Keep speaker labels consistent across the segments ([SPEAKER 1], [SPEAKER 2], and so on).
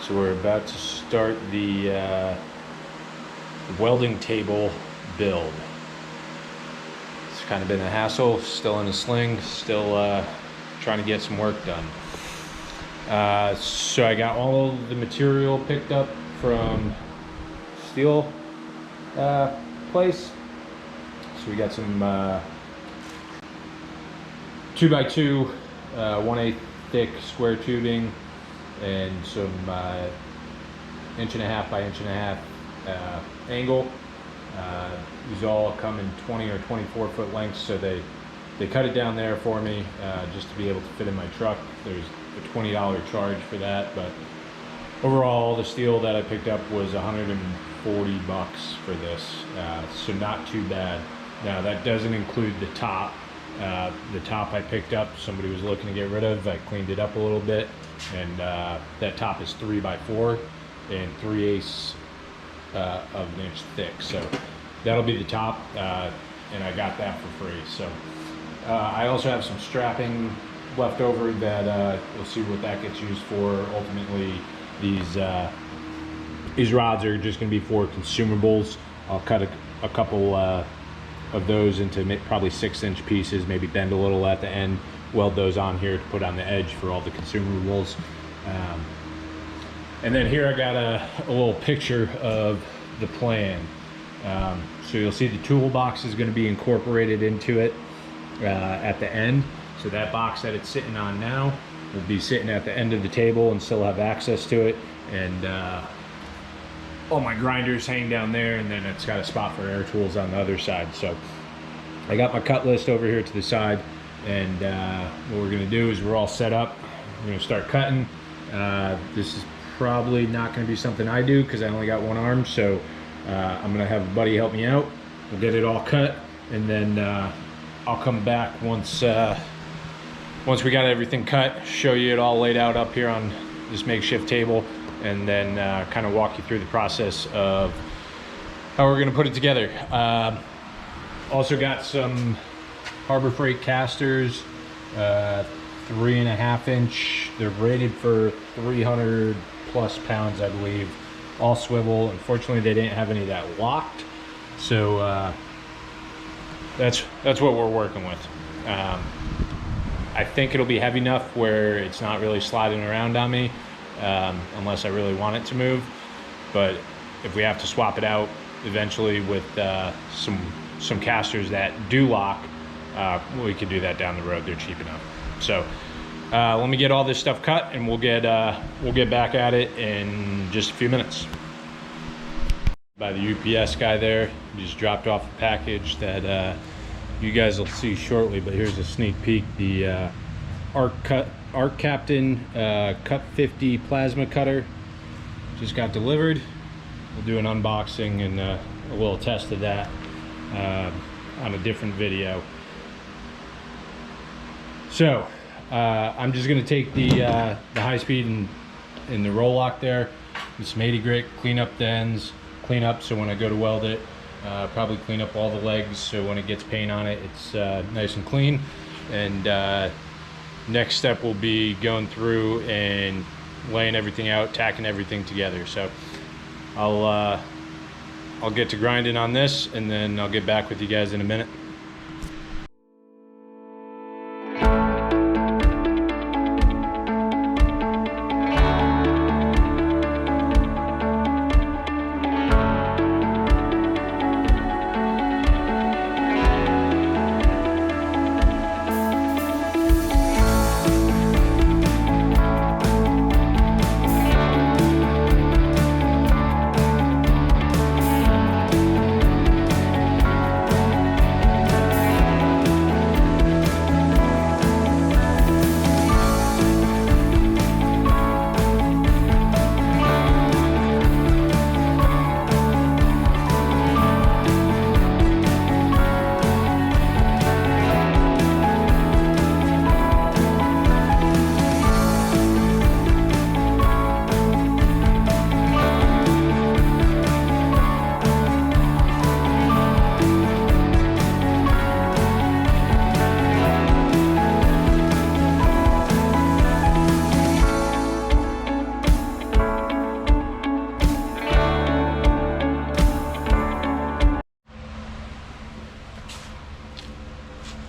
[SPEAKER 1] So we're about to start the welding table build. It's kind of been a hassle, still in a sling, still trying to get some work done. So I got all the material picked up from steel place. So we got some 2x2 1/8 thick square tubing and some 1.5 by 1.5 angle. These all come in 20 or 24 foot lengths, so they cut it down there for me just to be able to fit in my truck. There's a $20 charge for that, but overall the steel that I picked up was $140 for this, so not too bad. Now that doesn't include the top. The top I picked up, somebody was looking to get rid of. I cleaned it up a little bit, and that top is 3x4 and 3/8 of an inch thick. So that'll be the top, and I got that for free. So I also have some strapping left over that we'll see what that gets used for. Ultimately, these rods are just going to be for consumables. I'll cut a couple of those into probably 6-inch pieces, maybe bend a little at the end, weld those on here to put on the edge for all the consumables. And then here I got a little picture of the plan. So you'll see the toolbox is going to be incorporated into it at the end. So that box that it's sitting on now will be sitting at the end of the table and still have access to it. And all my grinders hang down there, and then it's got a spot for air tools on the other side. So I got my cut list over here to the side, and what we're going to do is we're all set up. We're going to start cutting. This is probably not going to be something I do because I only got one arm, so I'm going to have a buddy help me out. We'll get it all cut, and then I'll come back once we got everything cut, show you it all laid out up here on this makeshift table, and then kind of walk you through the process of how we're going to put it together. Also got some Harbor Freight casters, 3.5 inch. They're rated for 300 plus pounds, I believe, all swivel. Unfortunately, they didn't have any of that locked, so that's what we're working with. I think it'll be heavy enough where it's not really sliding around on me, unless I really want it to move. But if we have to swap it out eventually with some casters that do lock, we could do that down the road. They're cheap enough. So let me get all this stuff cut, and we'll get back at it in just a few minutes. By the UPS guy there, he just dropped off a package that you guys will see shortly, but here's a sneak peek. The Arc Captain Cut 50 plasma cutter just got delivered. We'll do an unboxing and a little test of that on a different video. So I'm just going to take the high speed and the roll lock there, and some 80 grit, clean up the ends, clean up so when I go to weld it, probably clean up all the legs so when it gets paint on it, it's nice and clean. And next step will be going through and laying everything out, tacking everything together. So I'll get to grinding on this, and then I'll get back with you guys in a minute.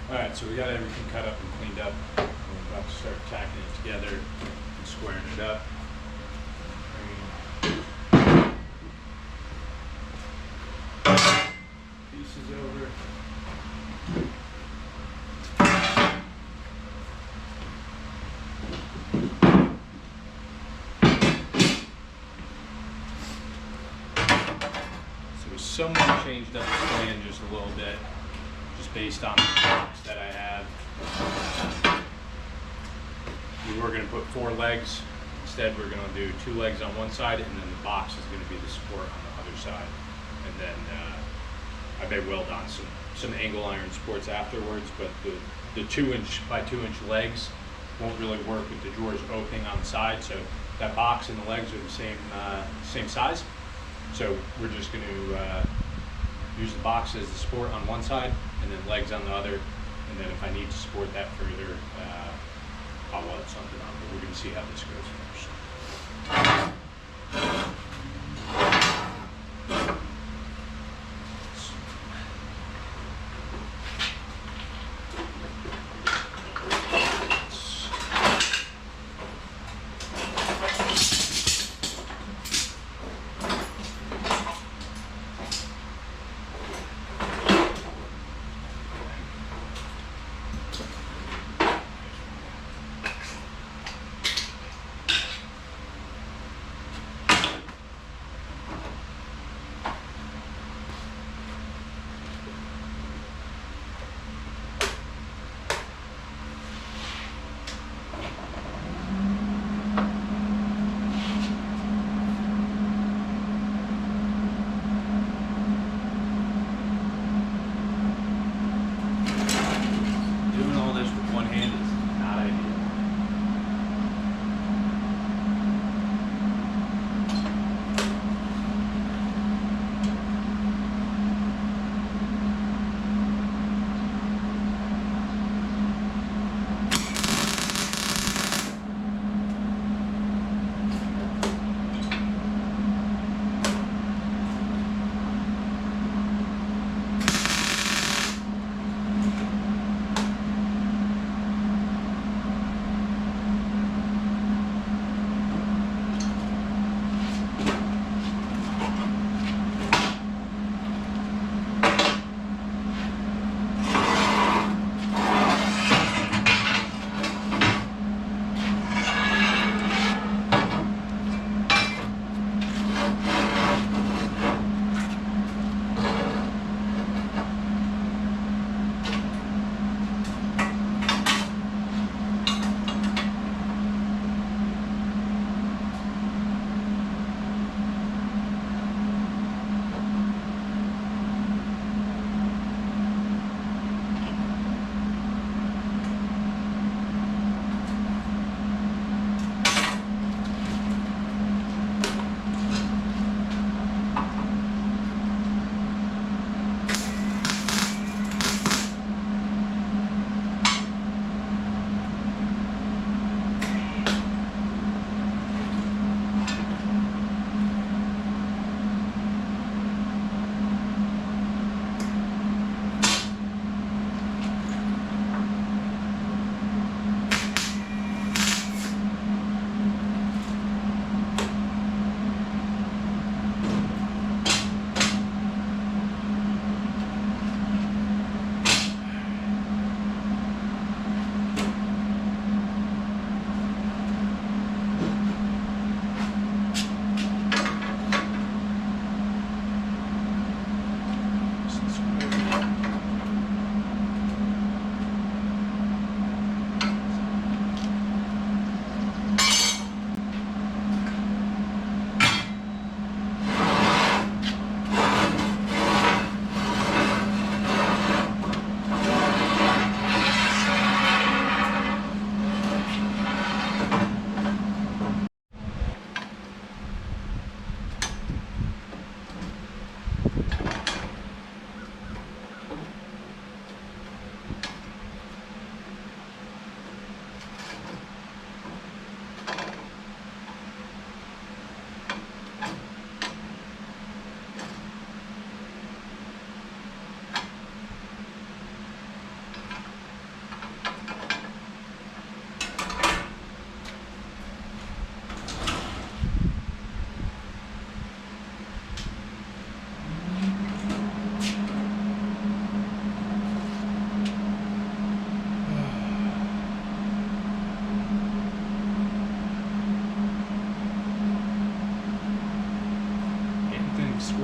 [SPEAKER 1] Alright, so we got everything cut up and cleaned up. We're about to start tacking it together and squaring it up. Pieces over. So we somewhat changed up the plan just a little bit, just based on the box that I have. We were going to put 4 legs. Instead, we're going to do 2 legs on one side, and then the box is going to be the support on the other side. And then I may weld on some angle iron supports afterwards, but the 2-inch by 2-inch legs won't really work with the drawers opening on the side. So that box and the legs are the same size. So we're just going to use the box as the support on one side, and then legs on the other. And then if I need to support that further, I'll weld something on. But we're going to see how this goes first.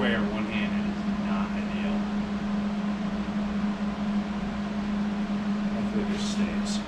[SPEAKER 1] square one-handed is not ideal. Hopefully this stays.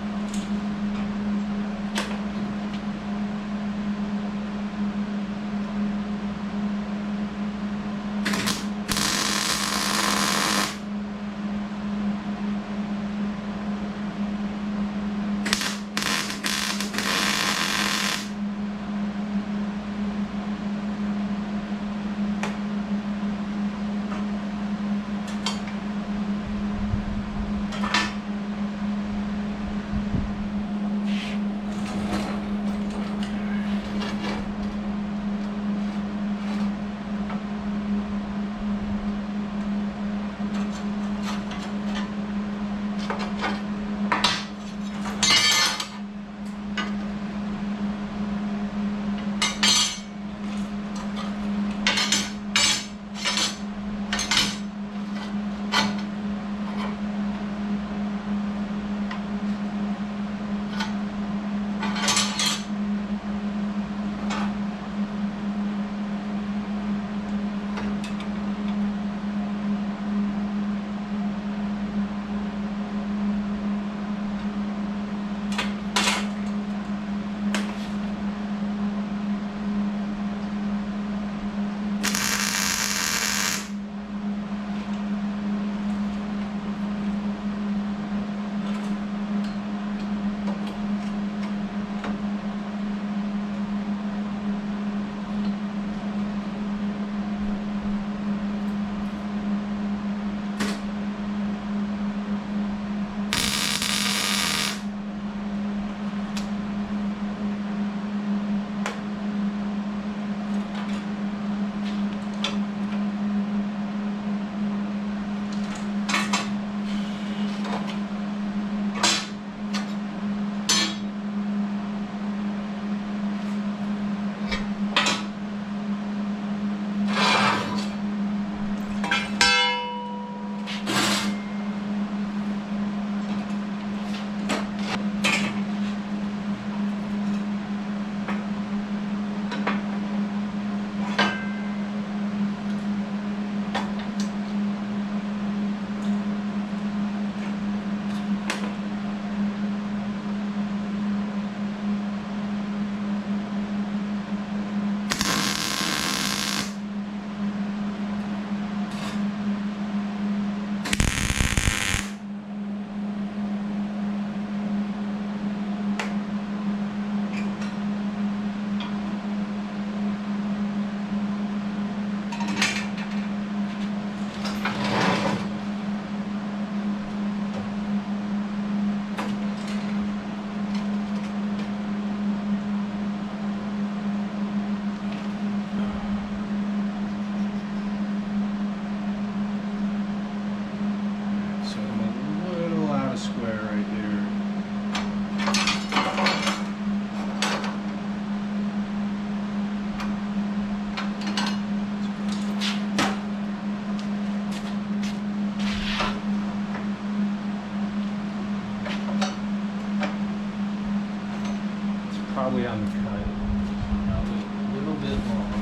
[SPEAKER 1] Probably uncut, probably a little bit long.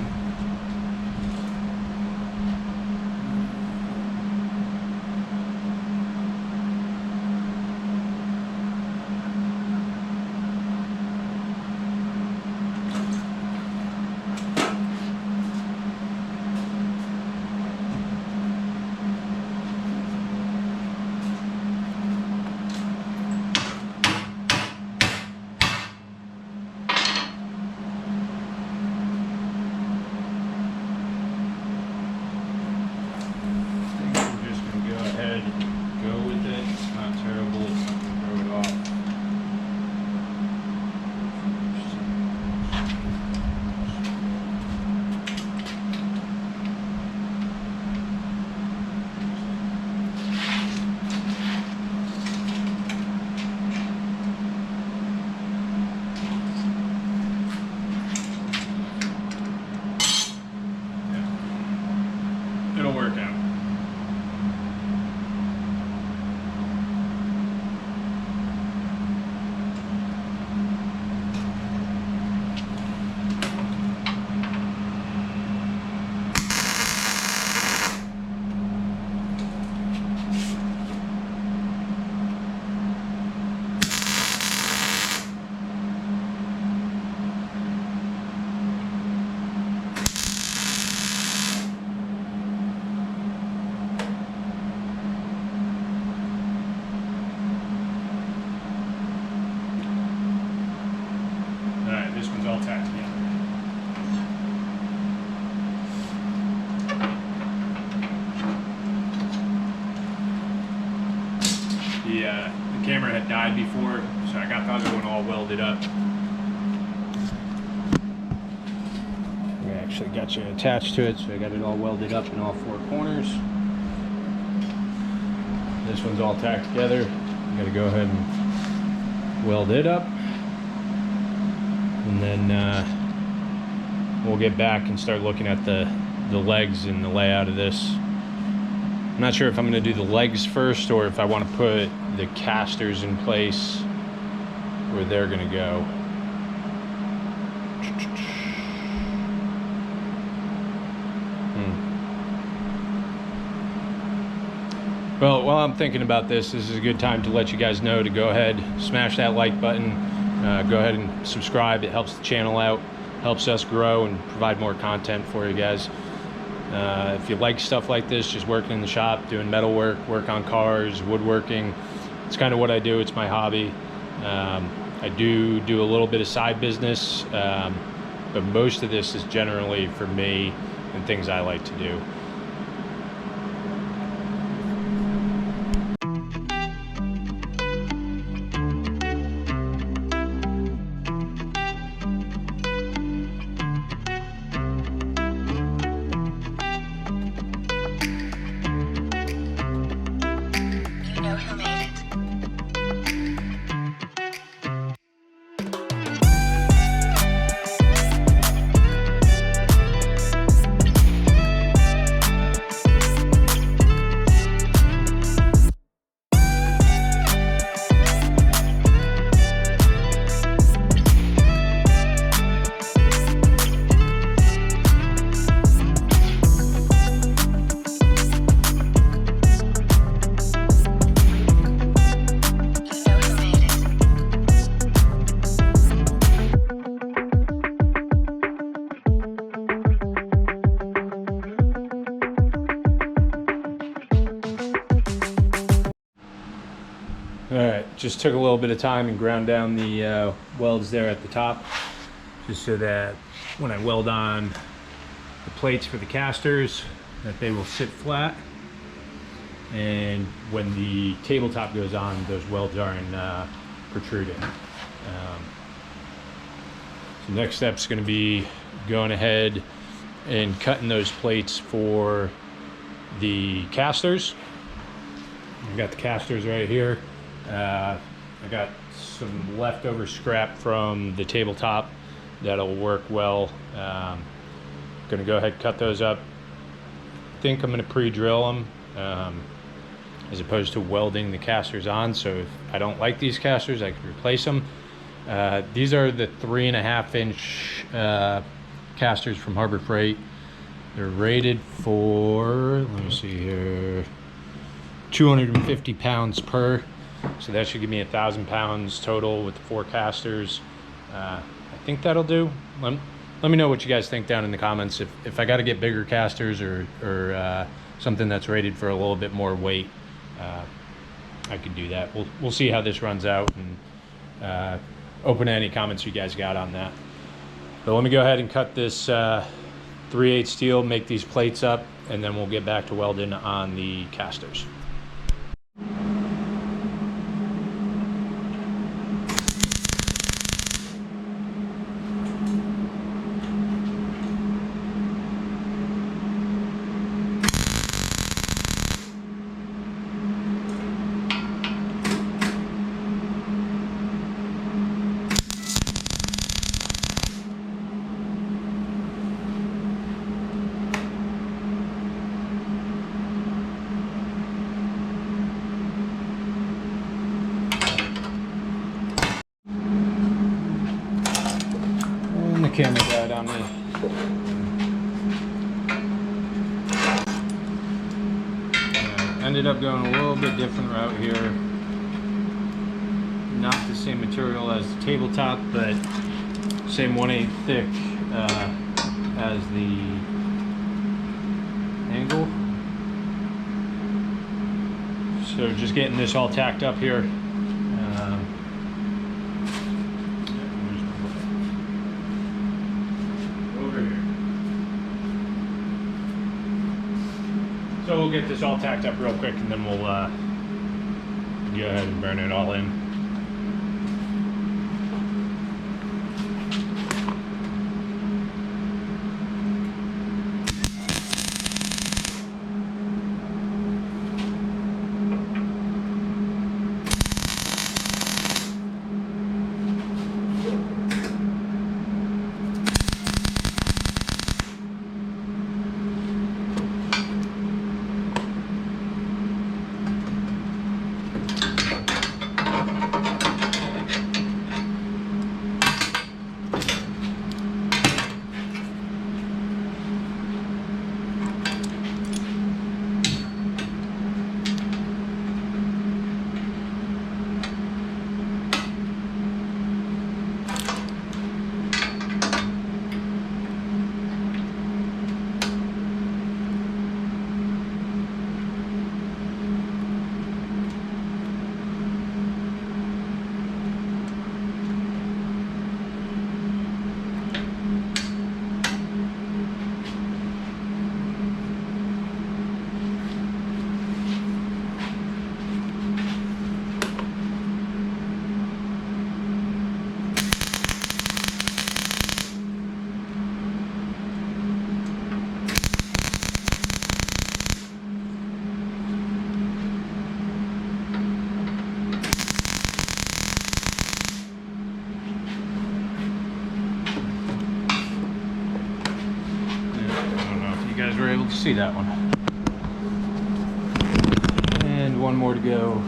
[SPEAKER 1] The camera had died before, so I got the other one all welded up. I actually got you attached to it, so I got it all welded up in all 4 corners. This one's all tacked together. I'm gonna go ahead and weld it up, and then we'll get back and start looking at the legs and the layout of this. I'm not sure if I'm going to do the legs first or if I want to put the casters in place where they're going to go. Well, while I'm thinking about this is a good time to let you guys know to go ahead, smash that like button, go ahead and subscribe. It helps the channel out, helps us grow and provide more content for you guys. If you like stuff like this, just working in the shop, doing metal work on cars, woodworking, it's kind of what I do. It's my hobby. I do a little bit of side business, but most of this is generally for me and things I like to do. Alright, just took a little bit of time and ground down the welds there at the top, just so that when I weld on the plates for the casters, that they will sit flat, and when the tabletop goes on, those welds aren't protruding. So next step is going to be going ahead and cutting those plates for the casters. I've got the casters right here. I got some leftover scrap from the tabletop that'll work well. Gonna go ahead and cut those up. I think I'm gonna pre-drill them as opposed to welding the casters on, so if I don't like these casters, I can replace them. These are the 3.5 inch casters from Harbor Freight. They're rated for, let me see here, 250 pounds per. So that should give me 1,000 pounds total with the 4 casters. I think that'll do. Let me know what you guys think down in the comments. If I got to get bigger casters or something that's rated for a little bit more weight, I could do that. We'll see how this runs out, and open any comments you guys got on that. But let me go ahead and cut this 3/8 steel, make these plates up, and then we'll get back to welding on the casters. Camera died on me. Ended up going a little bit different route here. Not the same material as the tabletop, but same 1/8 thick as the angle. So just getting this all tacked up here. So we'll get this all tacked up real quick, and then we'll go ahead and burn it all in. You guys were able to see that one. And one more to go.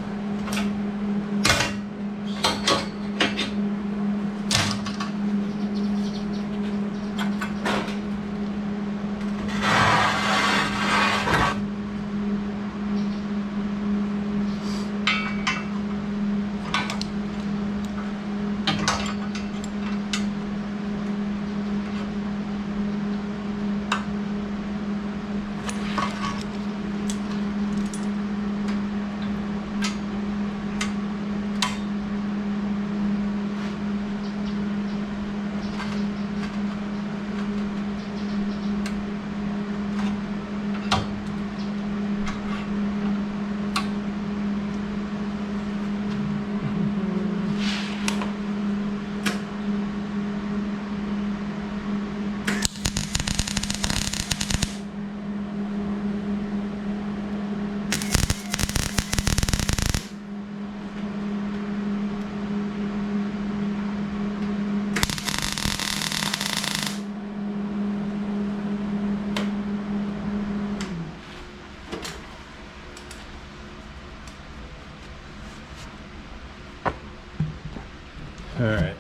[SPEAKER 1] All right,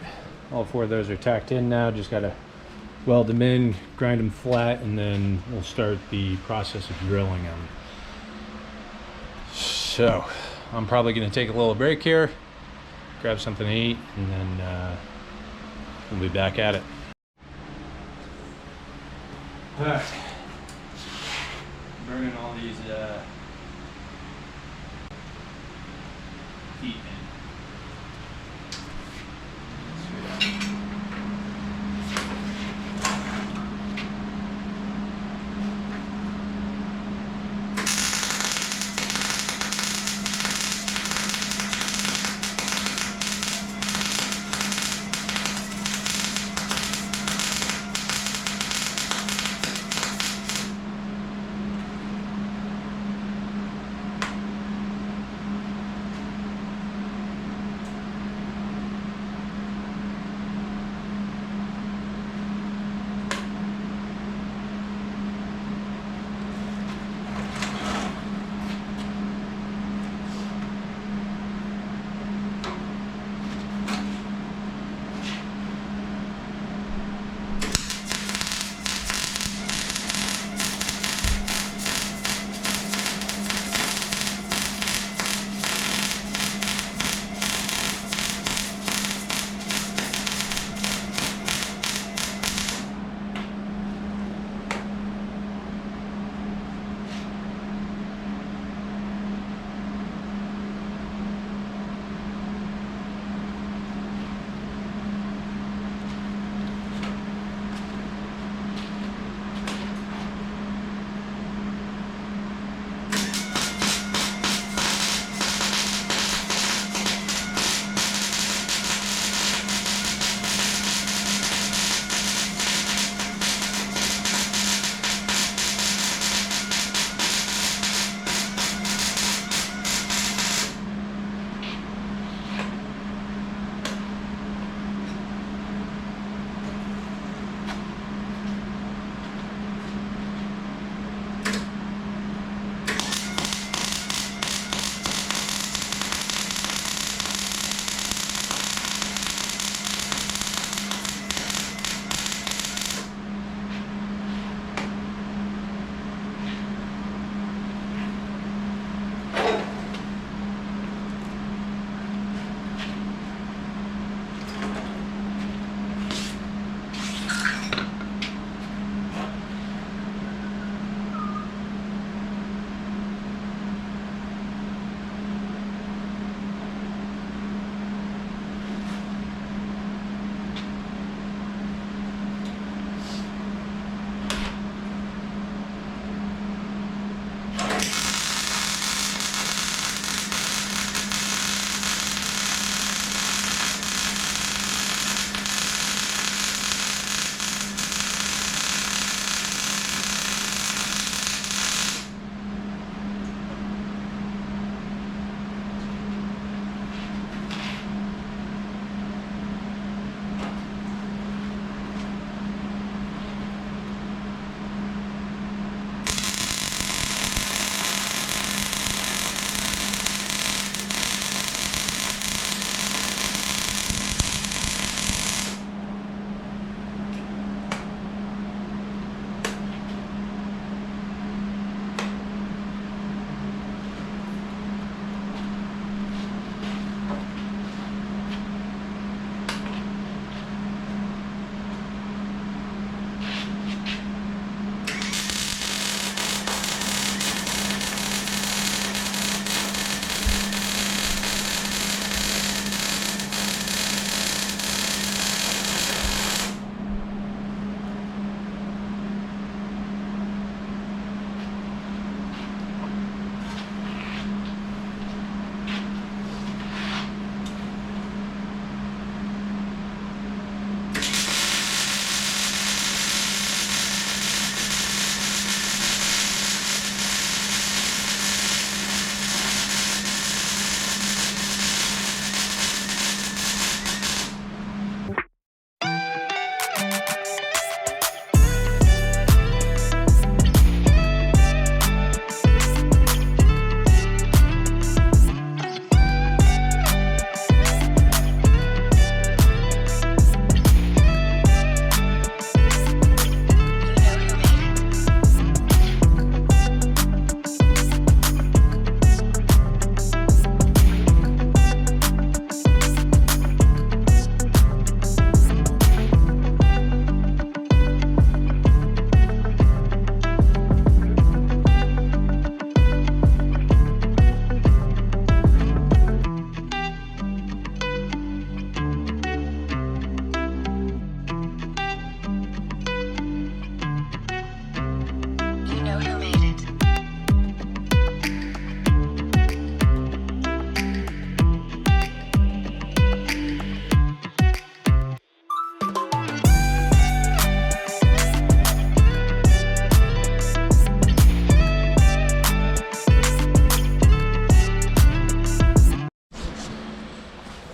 [SPEAKER 1] all four of those are tacked in now. Just gotta weld them in, grind them flat, and then we'll start the process of drilling them. So I'm probably gonna take a little break here, grab something to eat, and then we'll be back at it. All right, burning all these feet in.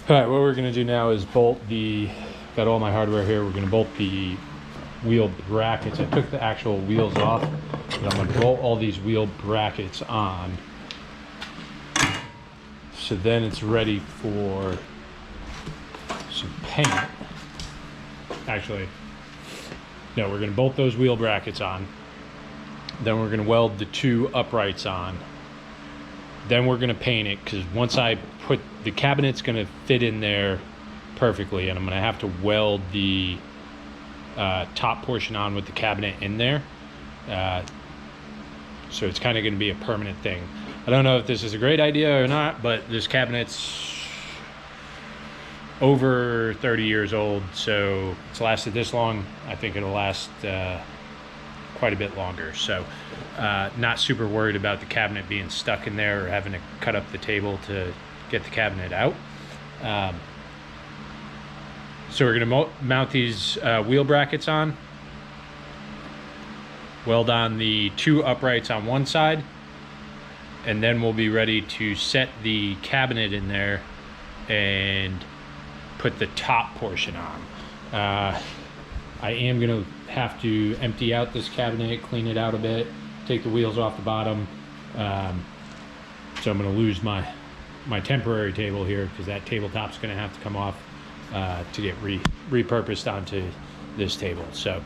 [SPEAKER 1] All right, what we're gonna do now is bolt the, got all my hardware here, we're gonna bolt the wheel brackets. I took the actual wheels off, but I'm gonna bolt all these wheel brackets on. So then it's ready for some paint. Actually, no, we're gonna bolt those wheel brackets on. Then we're gonna weld the 2 uprights on. Then we're gonna paint it, because once I put, the cabinet's gonna fit in there perfectly, and I'm gonna have to weld the top portion on with the cabinet in there. So it's kind of gonna be a permanent thing. I don't know if this is a great idea or not, but this cabinet's over 30 years old, so it's lasted this long. I think it'll last quite a bit longer. So not super worried about the cabinet being stuck in there or having to cut up the table to get the cabinet out. So we're gonna mount these wheel brackets on, weld on the 2 uprights on one side, and then we'll be ready to set the cabinet in there and put the top portion on. I am gonna have to empty out this cabinet, clean it out a bit, take the wheels off the bottom. So I'm gonna lose my temporary table here, because that tabletop's gonna have to come off to get repurposed onto this table. So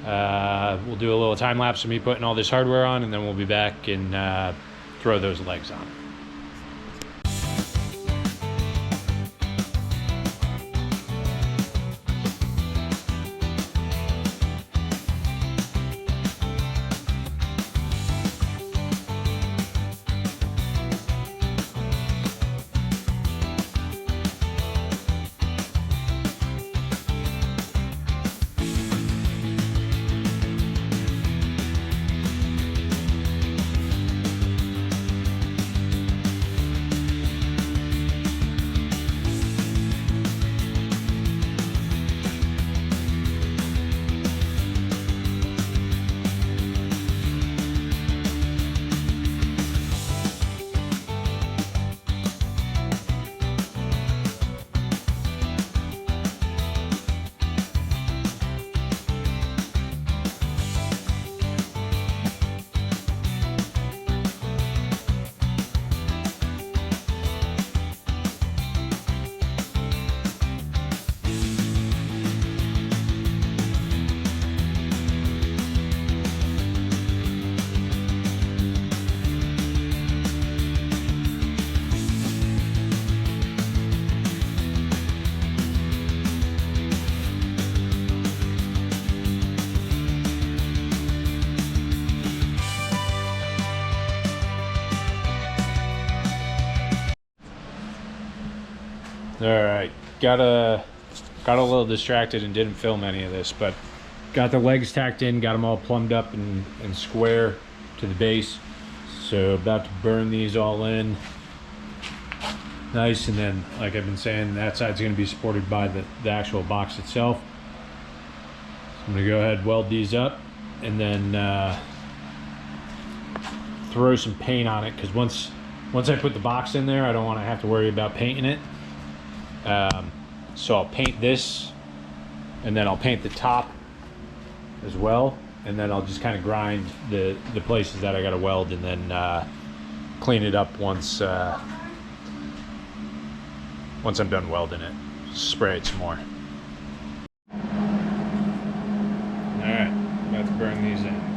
[SPEAKER 1] we'll do a little time lapse of me putting all this hardware on, and then we'll be back and throw those legs on. All right, got a little distracted and didn't film any of this, but got the legs tacked in, got them all plumbed up and square to the base. So about to burn these all in nice, and then like I've been saying, that side's going to be supported by the actual box itself. So I'm going to go ahead, weld these up, and then throw some paint on it, because once I put the box in there, I don't want to have to worry about painting it. So I'll paint this, and then I'll paint the top as well, and then I'll just kind of grind the places that I got to weld, and then clean it up once I'm done welding it. Spray it some more. Alright, about to burn these in.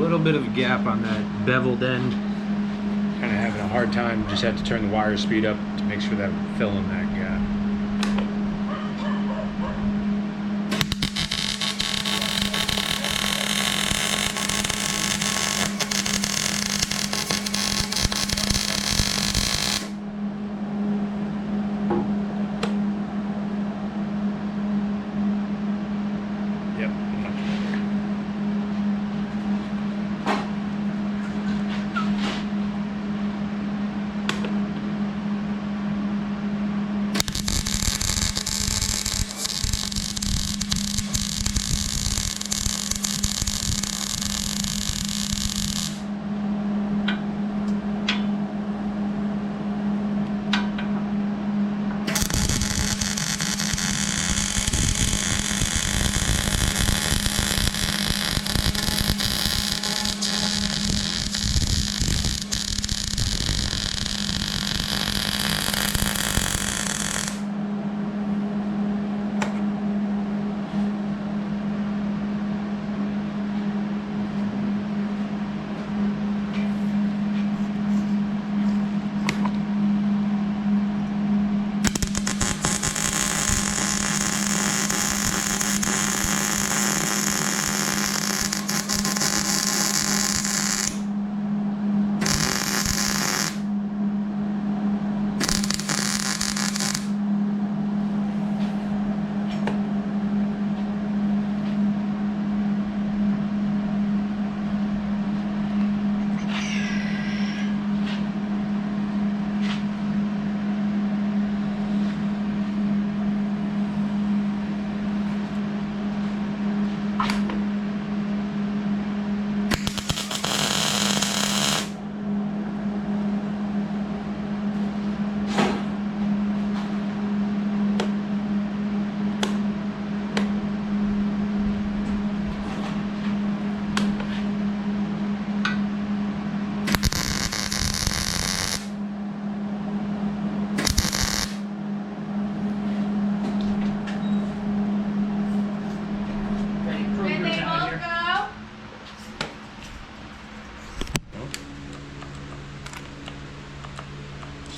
[SPEAKER 1] little bit of a gap on that beveled end. Kind of having a hard time. Just had to turn the wire speed up to make sure that I'm filling that gap. Yep, much better.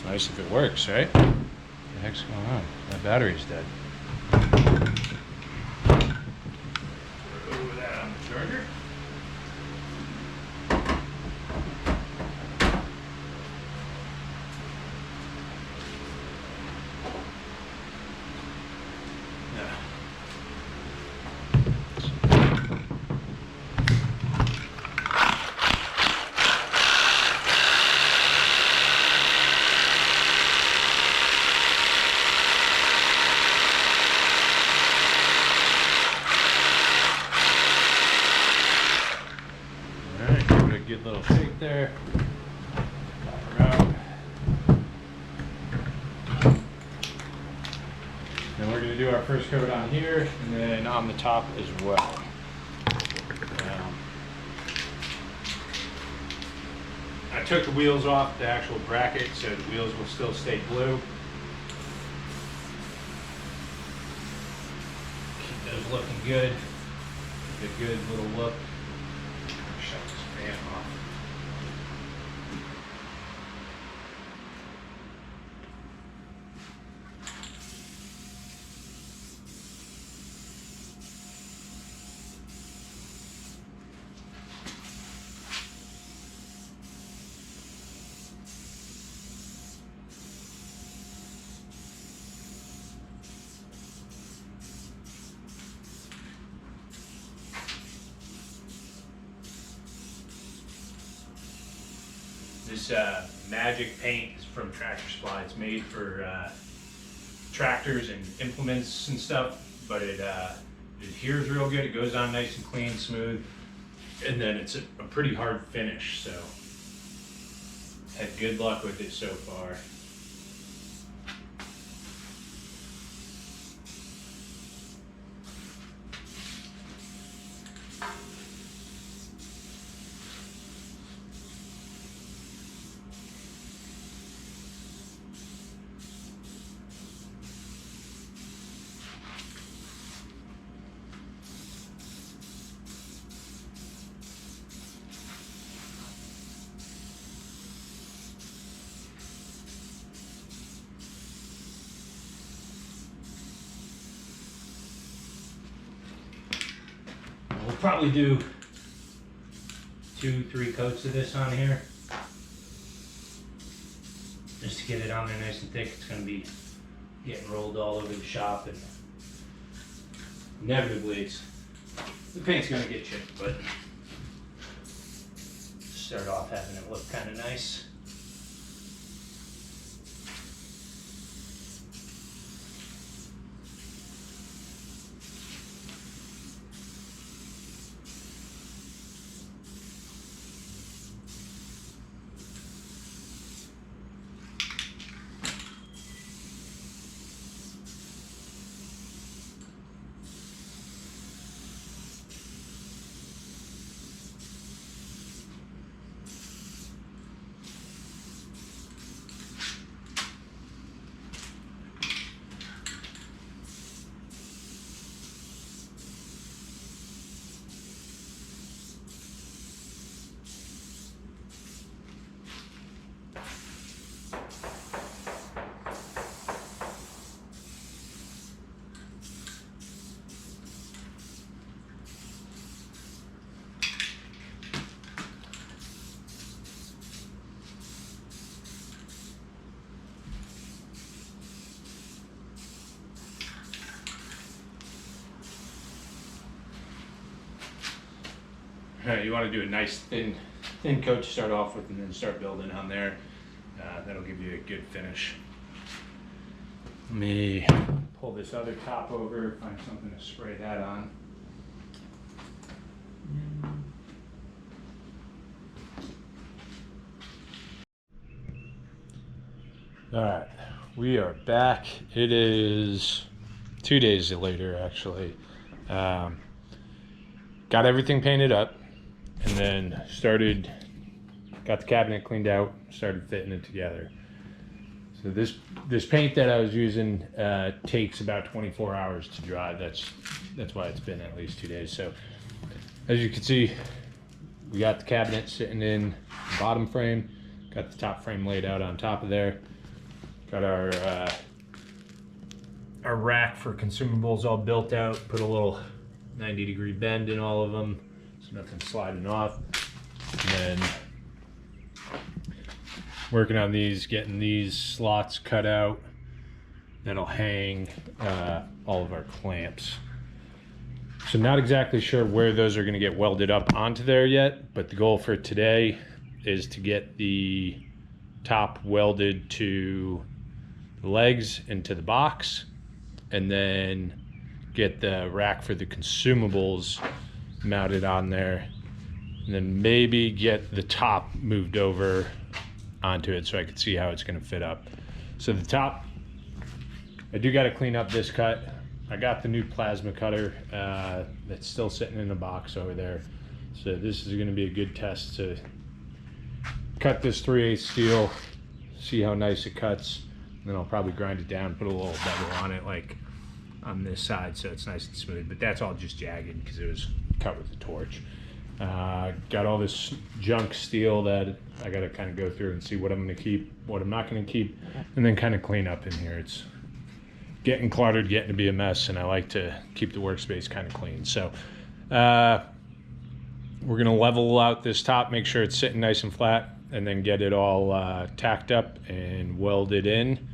[SPEAKER 1] Nice if it works, right? What the heck's going on? My battery's dead. Over that on the charger. Good little shake there. Then we're going to do our first coat on here and then on the top as well. I took the wheels off the actual bracket so the wheels will still stay blue. Keep those looking good. Get a good little look. Shut this fan off. This Magic paint is from Tractor Supply. It's made for tractors and implements and stuff, but it adheres real good. It goes on nice and clean, smooth, and then it's a pretty hard finish. So had good luck with it so far.
[SPEAKER 2] probably do 2-3 coats of this on here, just to get it on there nice and thick. It's going to be getting rolled all over the shop, and inevitably the paint's going to get chipped, but start off having it look kind of nice. You want to do a nice thin coat to start off with, and then start building on there. That'll give you a good finish. Let me pull this other top over, find something to spray that on. All right, we are back. It is 2 days later, actually. Got everything painted up, and then got the cabinet cleaned out, started fitting it together. So this paint that I was using takes about 24 hours to dry. That's why it's been at least 2 days. So as you can see, we got the cabinet sitting in the bottom frame, got the top frame laid out on top of there, got our rack for consumables all built out, put a little 90-degree bend in all of them, so nothing's sliding off. And then working on these, getting these slots cut out that'll hang all of our clamps. So not exactly sure where those are going to get welded up onto there yet, but the goal for today is to get the top welded to the legs into the box, and then get the rack for the consumables mounted on there, and then maybe get the top moved over onto it so I can see how it's going to fit up. So the top, I do got to clean up this cut. I got the new plasma cutter that's still sitting in the box over there. So this is going to be a good test to cut this 3/8 steel, see how nice it cuts. And then I'll probably grind it down, put a little bevel on it, like on this side, so it's nice and smooth. But that's all just jagged because it was cut with a torch. Got all this junk steel that I got to kind of go through and see what I'm going to keep, what I'm not going to keep, and then kind of clean up in here. It's getting cluttered, getting to be a mess, and I like to keep the workspace kind of clean. So we're going to level out this top, make sure it's sitting nice and flat, and then get it all tacked up and welded in.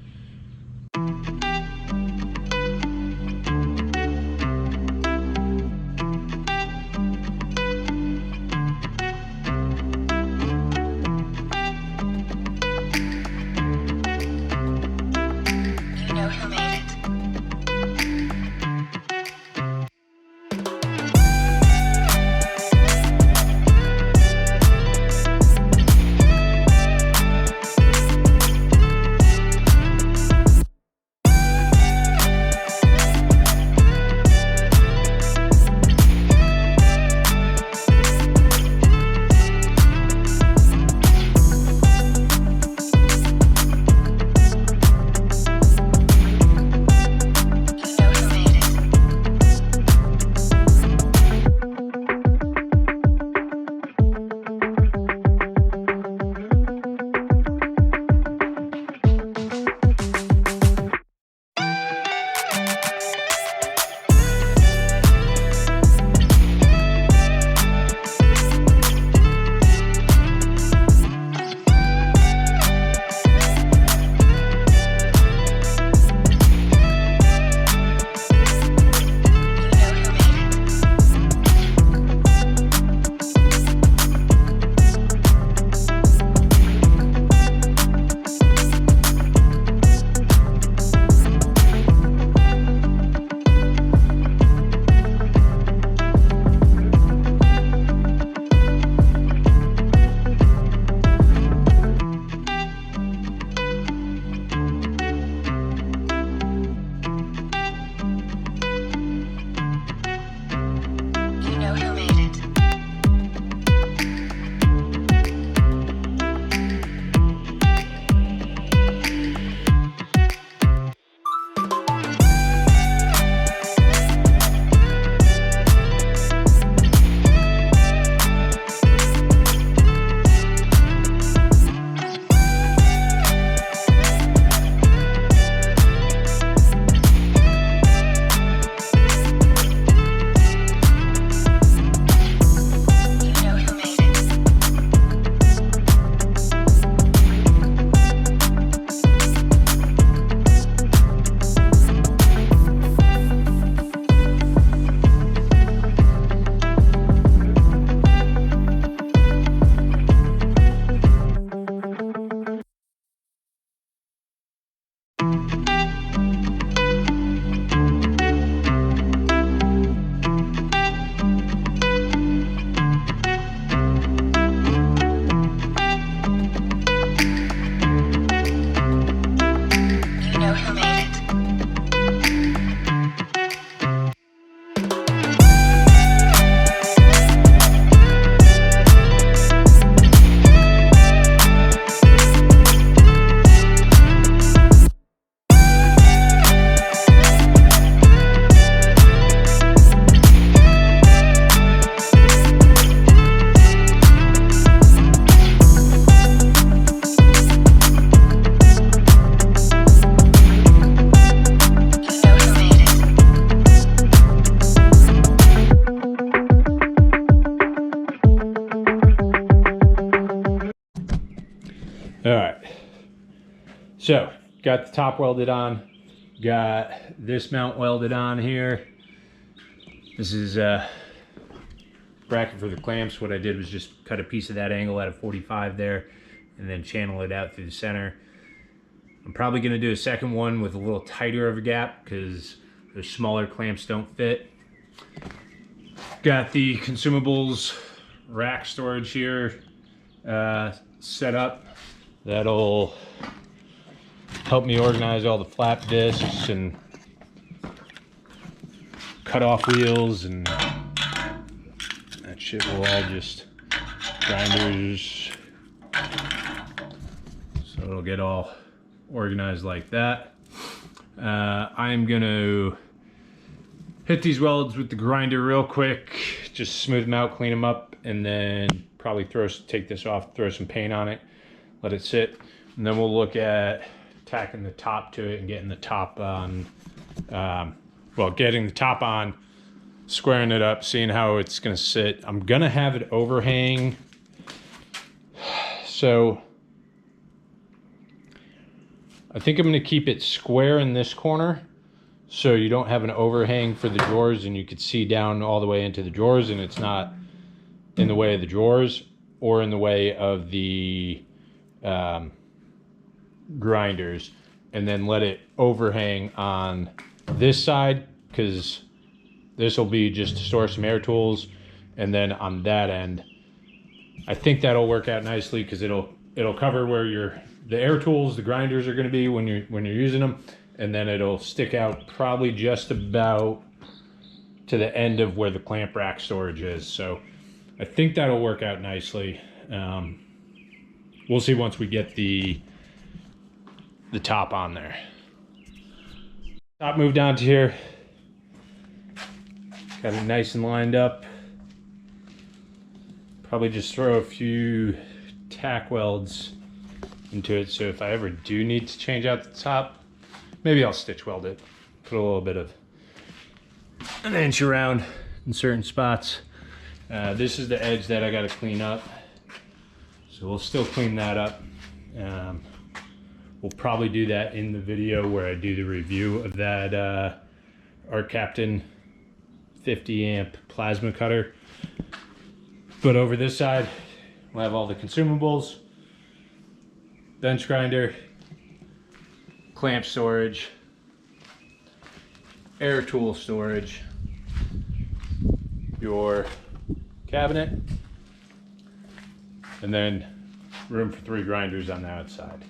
[SPEAKER 2] So got the top welded on, got this mount welded on here. This is bracket for the clamps. What I did was just cut a piece of that angle at a 45 there and then channel it out through the center. I'm probably going to do a second one with a little tighter of a gap because the smaller clamps don't fit. Got the consumables rack storage here set up. That'll help me organize all the flap discs and cut off wheels, and that shit will all just grinders. So it'll get all organized like that. I'm gonna hit these welds with the grinder real quick, just smooth them out, clean them up, and then probably take this off, throw some paint on it, let it sit, and then we'll look at tacking the top to it and getting the top on, getting the top on, squaring it up, seeing how it's gonna sit. I'm gonna have it overhang, so I think I'm gonna keep it square in this corner so you don't have an overhang for the drawers and you could see down all the way into the drawers and it's not in the way of the drawers or in the way of the grinders, and then let it overhang on this side because this will be just to store some air tools, and then on that end I think that'll work out nicely because it'll cover where the air tools, the grinders are going to be when you're using them, and then it'll stick out probably just about to the end of where the clamp rack storage is. So I think that'll work out nicely. We'll see once we get the top on there. Top moved down to here. Got it nice and lined up. Probably just throw a few tack welds into it, so if I ever do need to change out the top, maybe I'll stitch weld it. Put a little bit of an inch around in certain spots. This is the edge that I got to clean up, so we'll still clean that up. We'll probably do that in the video where I do the review of that Art Captain 50 amp plasma cutter. But over this side we'll have all the consumables, bench grinder, clamp storage, air tool storage, your cabinet, and then room for 3 grinders on the outside.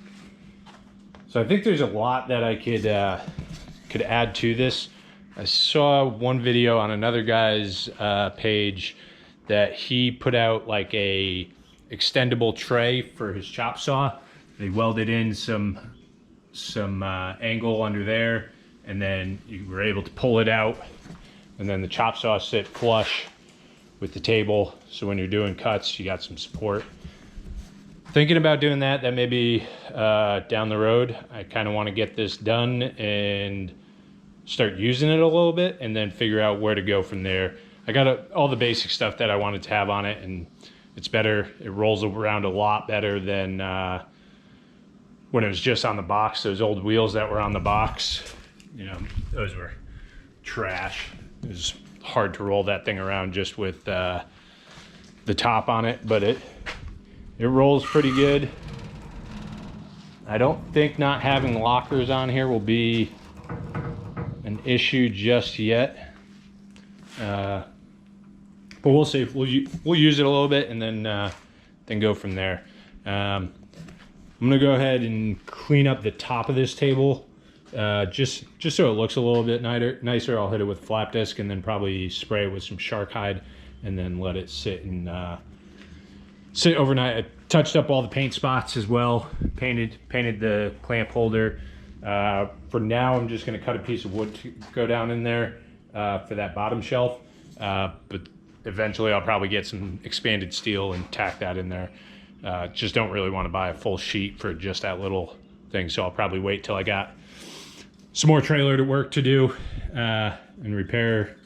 [SPEAKER 2] So I think there's a lot that I could add to this. I saw one video on another guy's page that he put out like a extendable tray for his chop saw. They welded in some angle under there, and then you were able to pull it out, and then the chop saw sit flush with the table, so when you're doing cuts you got some support. Thinking about doing that may be down the road. I kind of want to get this done and start using it a little bit and then figure out where to go from there. I got all the basic stuff that I wanted to have on it, and it's better. It rolls around a lot better than when it was just on the box. Those old wheels that were on the box, you know, those were trash. It was hard to roll that thing around just with the top on it, but it rolls pretty good. I don't think not having lockers on here will be an issue just yet, but we'll see. We'll use it a little bit and then go from there. I'm gonna go ahead and clean up the top of this table, just so it looks a little bit nicer. I'll hit it with flap disc and then probably spray it with some shark hide and then let it sit overnight. I touched up all the paint spots as well, painted the clamp holder. For now I'm just going to cut a piece of wood to go down in there for that bottom shelf, but eventually I'll probably get some expanded steel and tack that in there. Just don't really want to buy a full sheet for just that little thing, so I'll probably wait till I got some more trailer work to do and repair,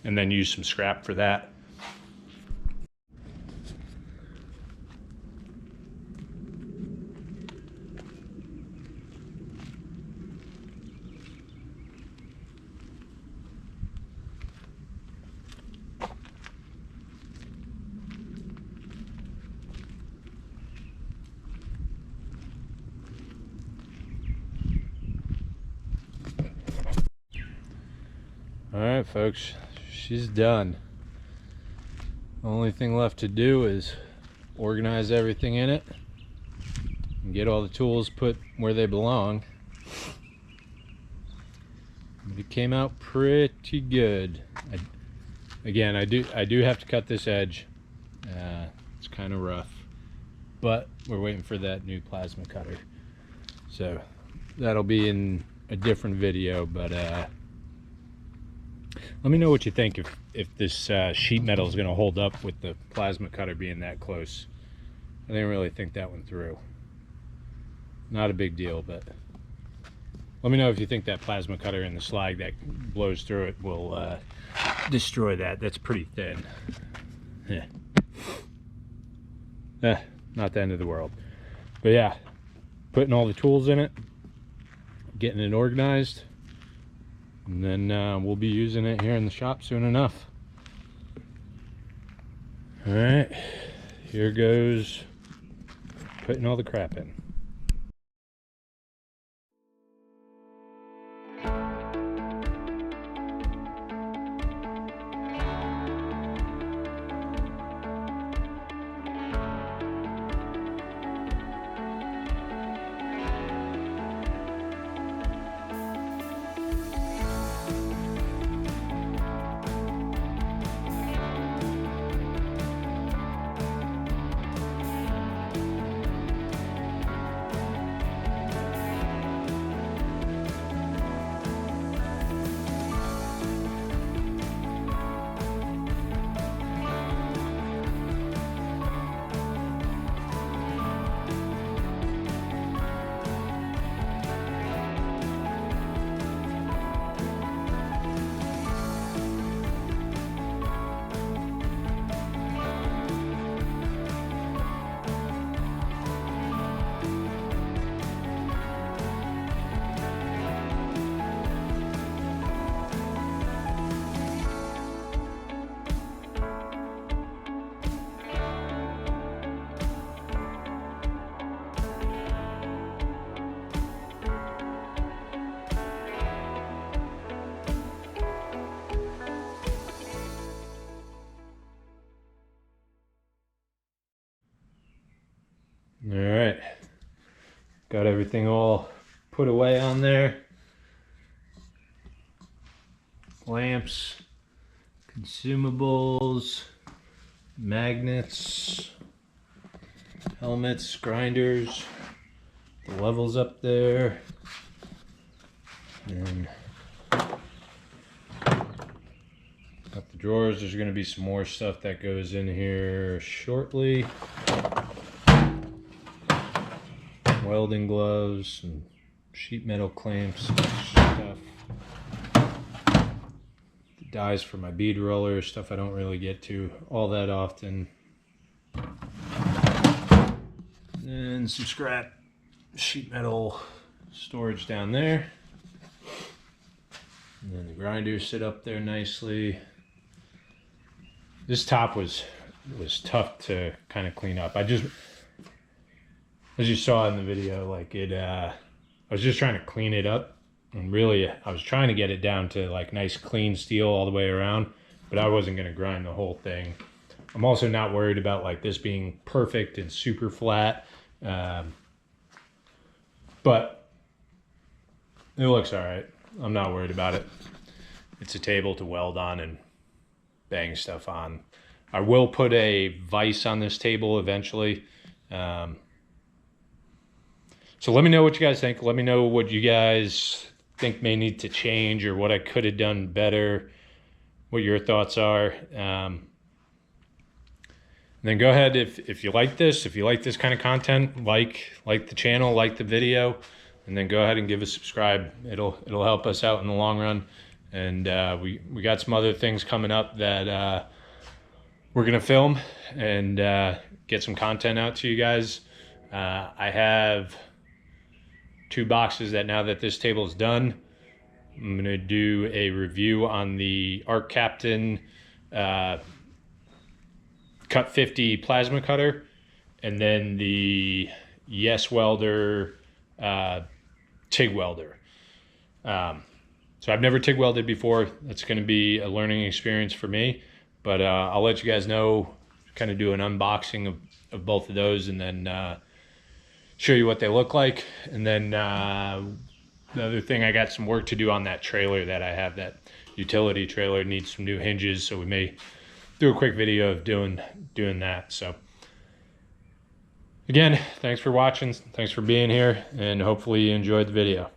[SPEAKER 2] and then use some scrap for that. folks, she's done. Only thing left to do is organize everything in it and get all the tools put where they belong. It came out pretty good. Again, I do have to cut this edge. It's kind of rough, but we're waiting for that new plasma cutter, so that'll be in a different video. But let me know what you think if this sheet metal is going to hold up with the plasma cutter being that close. I didn't really think that one through. Not a big deal, but let me know if you think that plasma cutter and the slag that blows through it will destroy that. That's pretty thin. Yeah. Not the end of the world. But yeah, putting all the tools in it, getting it organized, and then we'll be using it here in the shop soon enough. All right, here goes putting all the crap in. All right, got everything all put away on there. Lamps, consumables, magnets, helmets, grinders, the levels up there, and got the drawers. There's going to be some more stuff that goes in here shortly. Welding gloves and sheet metal clamps and stuff. The dies for my bead roller, stuff I don't really get to all that often. And some scrap sheet metal storage down there. And then the grinders sit up there nicely. This top was tough to kind of clean up. As you saw in the video, like I was just trying to clean it up, and really I was trying to get it down to like nice clean steel all the way around, but I wasn't going to grind the whole thing. I'm also not worried about like this being perfect and super flat, but it looks all right. I'm not worried about it. It's a table to weld on and bang stuff on. I will put a vise on this table eventually. So let me know what you guys think. Let me know what you guys think may need to change or what I could have done better, what your thoughts are. And then go ahead, if you like this kind of content, like the channel, like the video, and then go ahead and give a subscribe. It'll help us out in the long run. And we got some other things coming up that we're gonna film and get some content out to you guys. I have 2 boxes that now that this table is done, I'm going to do a review on the Arc Captain Cut 50 plasma cutter, and then the Yes Welder TIG welder. So I've never TIG welded before. That's going to be a learning experience for me, but I'll let you guys know, kind of do an unboxing of both of those, and then show you what they look like. And then the other thing, I got some work to do on that trailer that I have. That utility trailer needs some new hinges, so we may do a quick video of doing that. So again, thanks for watching, thanks for being here, and hopefully you enjoyed the video.